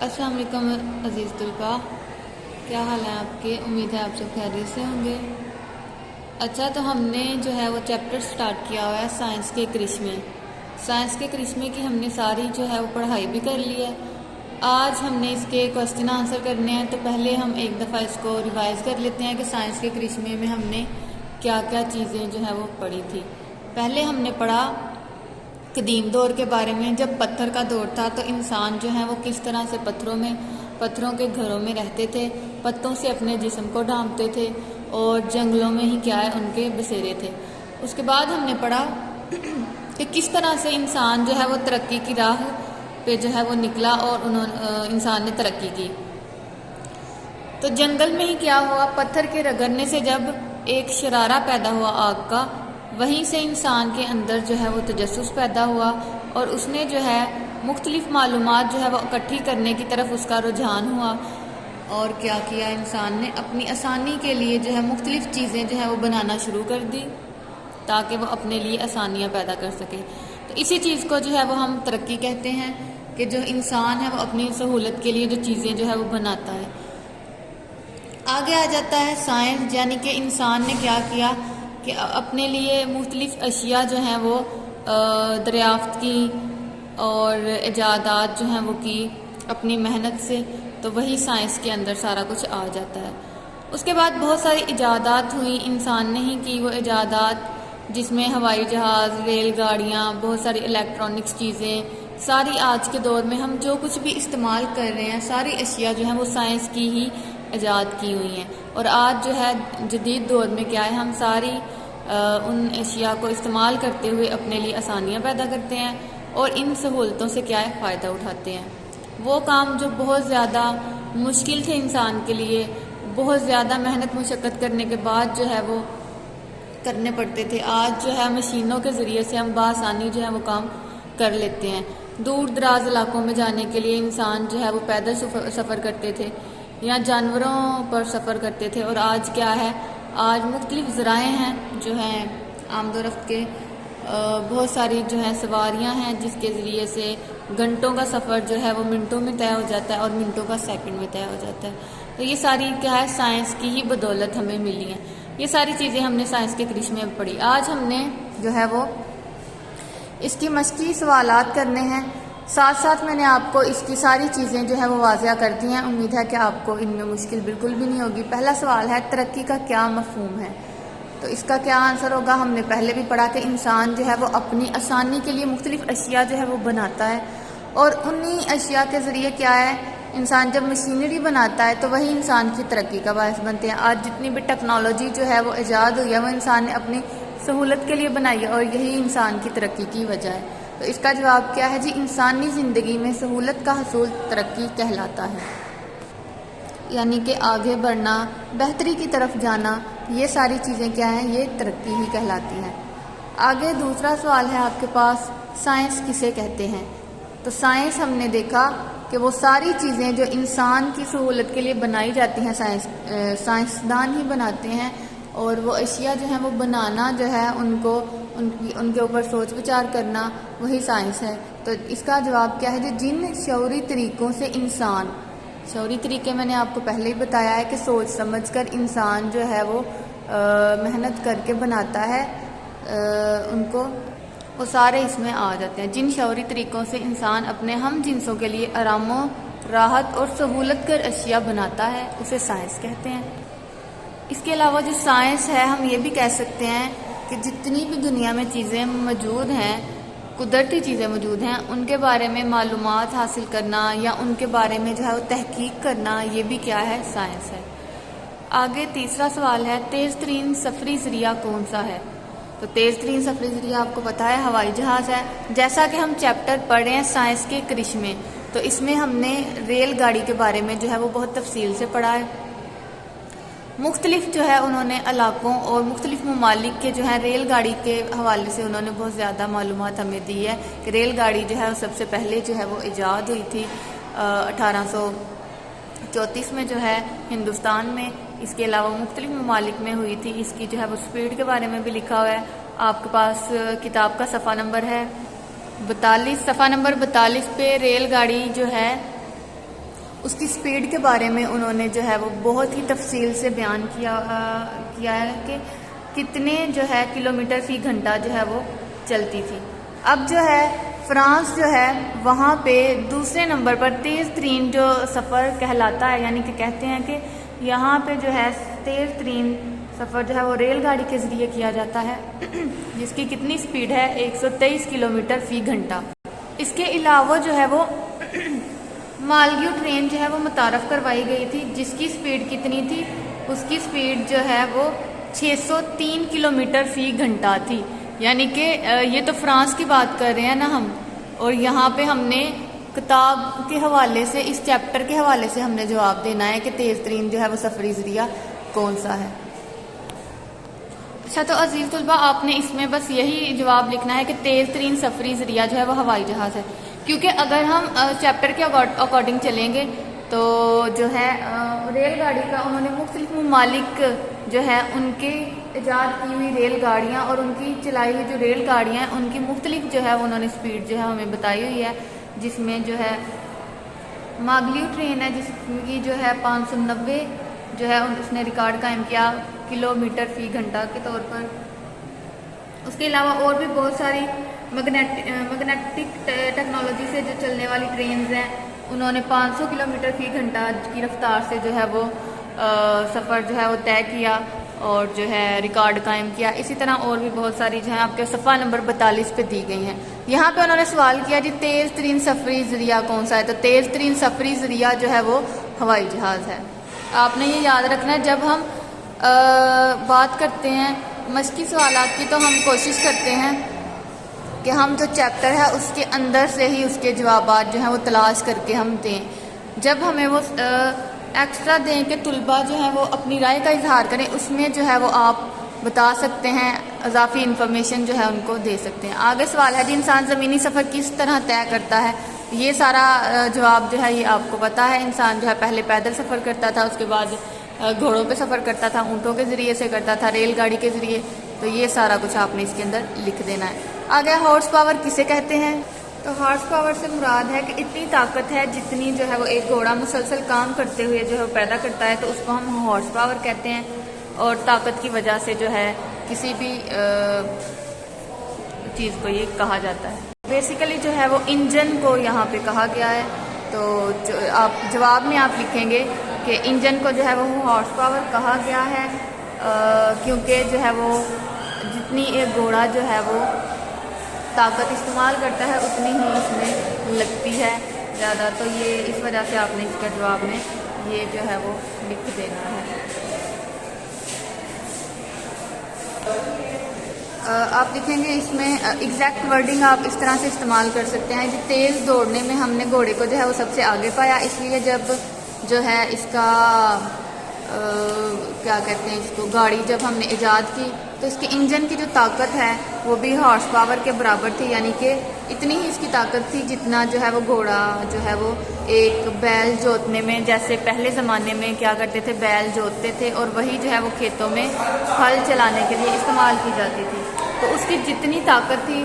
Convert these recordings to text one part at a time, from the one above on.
अस्सलाम वालेकुम अज़ीज़ तलबा, क्या हाल है आपके। उम्मीद है आप सब खैरियत से होंगे। अच्छा, तो हमने जो है वो चैप्टर स्टार्ट किया हुआ है साइंस के करिश्मे। साइंस के करिश्मे की हमने सारी जो है वो पढ़ाई भी कर ली है। आज हमने इसके क्वेश्चन आंसर करने हैं, तो पहले हम एक दफ़ा इसको रिवाइज़ कर लेते हैं कि साइंस के करिश्मे में हमने क्या क्या चीज़ें जो है वो पढ़ी थी। पहले हमने पढ़ा कदीम दौर के बारे में। जब पत्थर का दौर था तो इंसान जो है वो किस तरह से पत्थरों के घरों में रहते थे, पत्तों से अपने जिस्म को ढांपते थे और जंगलों में ही क्या है उनके बसेरे थे। उसके बाद हमने पढ़ा कि किस तरह से इंसान जो है वो तरक्की की राह पे जो है वो निकला और इंसान ने तरक्की की। तो जंगल में ही क्या हुआ, पत्थर के रगड़ने से जब एक शरारा पैदा हुआ आग का, वहीं से इंसान के अंदर जो है वो तजस्सुस पैदा हुआ और उसने जो है मुख्तलिफ मालूमात जो है वो इकट्ठी करने की तरफ उसका रुझान हुआ। और क्या किया इंसान ने, अपनी आसानी के लिए जो है मुख्तलिफ चीज़ें जो है वो बनाना शुरू कर दी ताकि वो अपने लिए आसानियाँ पैदा कर सके। तो इसी चीज़ को जो है वो हम तरक्की कहते हैं कि जो इंसान है वो अपनी सहूलत के लिए जो चीज़ें जो है वो बनाता है। आगे आ जाता है साइंस, यानी कि इंसान ने क्या किया कि अपने लिए मुख्तलिफ अशिया जो हैं वो दरियाफ्त की और इजादात जो हैं वो की अपनी मेहनत से। तो वही साइंस के अंदर सारा कुछ आ जाता है। उसके बाद बहुत सारी इजादात हुई, इंसान ने ही की वो इजादात, जिसमें हवाई जहाज़, रेलगाड़ियाँ, बहुत सारी इलेक्ट्रॉनिक्स चीज़ें, सारी आज के दौर में हम जो कुछ भी इस्तेमाल कर रहे हैं सारी अशिया जो हैं वो साइंस की ही ईजाद की हुई हैं। और आज जो है जदीद दौर में क्या है, हम सारी उन अशिया को इस्तेमाल करते हुए अपने लिए आसानियाँ पैदा करते हैं और इन सहूलतों से क्या है फ़ायदा उठाते हैं। वो काम जो बहुत ज़्यादा मुश्किल थे इंसान के लिए, बहुत ज़्यादा मेहनत मुशक्क़त करने के बाद जो है वो करने पड़ते थे, आज जो है मशीनों के ज़रिए से हम बआसानी जो है वो काम कर लेते हैं। दूर दराज इलाकों में जाने के लिए इंसान जो है वो पैदल सफ़र करते थे या जानवरों पर सफ़र करते थे, और आज क्या है, आज मुख्तलिफ ज़राए हैं जो हैं आमदोरफ्त के, बहुत सारी जो है सवारियां हैं जिसके ज़रिए से घंटों का सफ़र जो है वो मिनटों में तय हो जाता है और मिनटों का सेकंड में तय हो जाता है। तो ये सारी क्या है साइंस की ही बदौलत हमें मिली हैं। ये सारी चीज़ें हमने साइंस के करिश्मे में पढ़ी। आज हमने जो है वो इसकी मश्की सवालात करने हैं, साथ साथ मैंने आपको इसकी सारी चीज़ें जो है वो वाज़िया कर दी हैं। उम्मीद है कि आपको इनमें मुश्किल बिल्कुल भी नहीं होगी। पहला सवाल है तरक्की का क्या मफ़हूम है, तो इसका क्या आंसर होगा। हमने पहले भी पढ़ा कि इंसान जो है वो अपनी आसानी के लिए मुख्तलिफ अशिया जो है वो बनाता है और उन्हीं अशिया के ज़रिए क्या है, इंसान जब मशीनरी बनाता है तो वही इंसान की तरक्की का बायस बनते हैं। आज जितनी भी टेक्नोलॉजी जो है वो ईजाद हुई है वो इंसान ने अपनी सहूलत के लिए बनाई है और यही इंसान की तरक्की की वजह है। तो इसका जवाब क्या है जी, इंसानी ज़िंदगी में सहूलत का हसूल तरक्की कहलाता है, यानी कि आगे बढ़ना, बेहतरी की तरफ जाना, ये सारी चीज़ें क्या हैं, ये तरक्की ही कहलाती हैं। आगे दूसरा सवाल है आपके पास, साइंस किसे कहते हैं। तो साइंस हमने देखा कि वो सारी चीज़ें जो इंसान की सहूलत के लिए बनाई जाती हैं साइंसदान ही बनाते हैं, और वो अशिया जो हैं वो बनाना जो है उनके ऊपर सोच विचार करना, वही साइंस है। तो इसका जवाब क्या है जी, जिन शौरी तरीक़ों से इंसान, शौरी तरीके मैंने आपको पहले ही बताया है कि सोच समझकर इंसान जो है वो मेहनत करके बनाता है, उनको वो सारे इसमें आ जाते हैं। जिन शौरी तरीक़ों से इंसान अपने हम जिनसों के लिए आरामो राहत और सहूलत कर अशिया बनाता है उसे साइंस कहते हैं। इसके अलावा जो साइंस है, हम ये भी कह सकते हैं कि जितनी भी दुनिया में चीज़ें मौजूद हैं, कुदरती चीज़ें मौजूद हैं, उनके बारे में मालूमात हासिल करना या उनके बारे में जो है वो तहकीक करना, ये भी क्या है, साइंस है। आगे तीसरा सवाल है, तेज़ तरीन सफरी ज़रिया कौन सा है। तो तेज़ तरीन सफरी ज़रिया आपको पता है हवाई जहाज़ है। जैसा कि हम चैप्टर पढ़े हैं साइंस के करिश्मे, तो इसमें हमने रेल गाड़ी के बारे में जो है वो बहुत तफसील से पढ़ा है। मुख्तलिफ जो है उन्होंने इलाकों और मुख्तलिफ ममालिक के जो है रेल गाड़ी के हवाले से उन्होंने बहुत ज़्यादा मालूमात हमें दी है कि रेल गाड़ी जो है सबसे पहले जो है वो ईजाद हुई थी 1834 में जो है हिंदुस्तान में। इसके अलावा मुख्तलिफ ममालिक में हुई थी। इसकी जो है वो स्पीड के बारे में भी लिखा हुआ है। आपके पास किताब का सफ़ा नंबर है 42, सफ़ा नंबर 42 पे रेल गाड़ी जो है اس کی سپیڈ کے بارے میں انہوں نے جو ہے وہ بہت ہی تفصیل سے بیان کیا ہے کہ کتنے جو ہے کلومیٹر فی گھنٹہ جو ہے وہ چلتی تھی۔ اب جو ہے فرانس جو ہے وہاں پہ دوسرے نمبر پر تیز ترین جو سفر کہلاتا ہے، یعنی کہ کہتے ہیں کہ یہاں پہ جو ہے تیز ترین سفر جو ہے وہ ریل گاڑی کے ذریعے کیا جاتا ہے، جس کی کتنی سپیڈ ہے 123 کلومیٹر فی گھنٹہ۔ اس کے علاوہ جو ہے وہ مالگیو ٹرین جو ہے وہ متعارف کروائی گئی تھی، جس کی سپیڈ کتنی تھی، اس کی سپیڈ جو ہے وہ 603 کلومیٹر فی گھنٹہ تھی۔ یعنی کہ یہ تو فرانس کی بات کر رہے ہیں نا ہم، اور یہاں پہ ہم نے کتاب کے حوالے سے، اس چیپٹر کے حوالے سے ہم نے جواب دینا ہے کہ تیز ترین جو ہے وہ سفری ذریعہ کون سا ہے۔ اچھا، تو عزیز طلبہ آپ نے اس میں بس یہی جواب لکھنا ہے کہ تیز ترین سفری ذریعہ جو ہے وہ ہوائی جہاز ہے، کیونکہ اگر ہم چیپٹر کے اکارڈنگ چلیں گے تو جو ہے ریل گاڑی کا انہوں نے مختلف ممالک جو ہے ان کے ایجاد کی ہوئی ریل گاڑیاں اور ان کی چلائی ہوئی جو ریل گاڑیاں ہیں ان کی مختلف جو ہے انہوں نے سپیڈ جو ہے ہمیں بتائی ہوئی ہے، جس میں جو ہے ماگلیو ٹرین ہے جس کی جو ہے 590 جو ہے اس نے ریکارڈ قائم کیا کلومیٹر فی گھنٹہ کے طور پر۔ اس کے علاوہ اور بھی بہت ساری میگنیٹک ٹیکنالوجی سے جو چلنے والی ٹرینز ہیں، انہوں نے 500 کلومیٹر فی گھنٹہ کی رفتار سے جو ہے وہ سفر جو ہے وہ طے کیا اور جو ہے ریکارڈ قائم کیا۔ اسی طرح اور بھی بہت ساری جو ہیں آپ کے صفحہ نمبر 42 پہ دی گئی ہیں۔ یہاں پہ انہوں نے سوال کیا جی تیز ترین سفری ذریعہ کون سا ہے، تو تیز ترین سفری ذریعہ جو ہے وہ ہوائی جہاز ہے۔ آپ نے یہ یاد رکھنا ہے، جب ہم بات کرتے ہیں مشقی سوالات کی تو ہم کوشش کرتے ہیں کہ ہم جو چیپٹر ہے اس کے اندر سے ہی اس کے جوابات جو ہیں وہ تلاش کر کے ہم دیں۔ جب ہمیں وہ ایکسٹرا دیں کہ طلباء جو ہیں وہ اپنی رائے کا اظہار کریں، اس میں جو ہے وہ آپ بتا سکتے ہیں، اضافی انفارمیشن جو ہے ان کو دے سکتے ہیں۔ آگے سوال ہے جی انسان زمینی سفر کس طرح طے کرتا ہے؟ یہ سارا جواب جو ہے یہ آپ کو پتا ہے۔ انسان جو ہے پہلے پیدل سفر کرتا تھا، اس کے بعد گھوڑوں پہ سفر کرتا تھا، اونٹوں کے ذریعے سے کرتا تھا، ریل گاڑی کے ذریعے، تو یہ سارا کچھ آپ نے اس کے اندر لکھ دینا ہے۔ آگے ہارس پاور کسے کہتے ہیں؟ تو ہارس پاور سے مراد ہے کہ اتنی طاقت ہے جتنی جو ہے وہ ایک گھوڑا مسلسل کام کرتے ہوئے جو ہے وہ پیدا کرتا ہے، تو اس کو ہم ہارس پاور کہتے ہیں، اور طاقت کی وجہ سے جو ہے کسی بھی چیز کو یہ کہا جاتا ہے۔ بیسیکلی جو ہے وہ انجن کو یہاں پہ کہا گیا ہے، تو آپ جواب میں آپ لکھیں گے کہ انجن کو جو ہے وہ ہارس پاور کہا گیا ہے کیونکہ جو ہے وہ جتنی ایک گھوڑا جو ہے وہ طاقت استعمال کرتا ہے اتنی ہی اس میں لگتی ہے زیادہ، تو یہ اس وجہ سے آپ نے اس کا جواب میں یہ جو ہے وہ لکھ دینا ہے۔ آپ لکھیں گے اس میں ایگزیکٹ ورڈنگ آپ اس طرح سے استعمال کر سکتے ہیں، تیز دوڑنے میں ہم نے گھوڑے کو جو ہے وہ سب سے آگے پایا، اس لیے جب جو ہے اس کا کیا کہتے ہیں اس کو گاڑی جب ہم نے ایجاد کی تو اس کے انجن کی جو طاقت ہے وہ بھی ہارس پاور کے برابر تھی، یعنی کہ اتنی ہی اس کی طاقت تھی جتنا جو ہے وہ گھوڑا جو ہے وہ ایک بیل جوتنے میں، جیسے پہلے زمانے میں کیا کرتے تھے بیل جوتتے تھے اور وہی جو ہے وہ کھیتوں میں ہل چلانے کے لیے استعمال کی جاتی تھی، تو اس کی جتنی طاقت تھی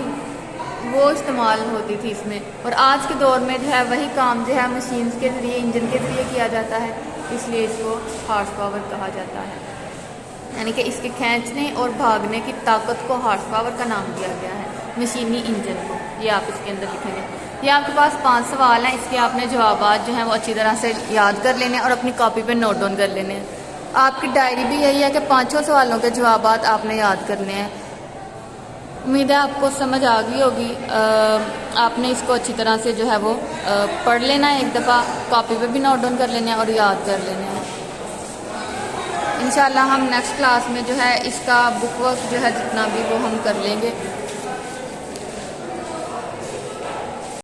وہ استعمال ہوتی تھی اس میں، اور آج کے دور میں جو ہے وہی کام جو ہے مشینز کے ذریعے انجن کے ذریعے کیا جاتا ہے، اس لیے اس کو ہارس پاور کہا جاتا ہے، یعنی کہ اس کے کھینچنے اور بھاگنے کی طاقت کو ہارس پاور کا نام دیا گیا ہے، مشینی انجن کو۔ یہ آپ اس کے اندر لکھیں گے۔ یہ آپ کے پاس 5 سوال ہیں، اس کے آپ نے جوابات جو ہیں وہ اچھی طرح سے یاد کر لینے اور اپنی کاپی پہ نوٹ ڈاؤن کر لینے ہیں۔ آپ کی ڈائری بھی یہی ہے کہ 5 سوالوں کے جوابات آپ نے یاد کرنے ہیں۔ امید ہے آپ کو سمجھ آ گئی ہوگی، آپ نے اس کو اچھی طرح سے جو ہے وہ پڑھ لینا ہے، ایک دفعہ کاپی پہ بھی نوٹ ڈاؤن کر لینا ہے اور یاد کر لینا ہے۔ انشاءاللہ ہم نیکسٹ کلاس میں جو ہے اس کا بک ورک جو ہے جتنا بھی وہ ہم کر لیں گے۔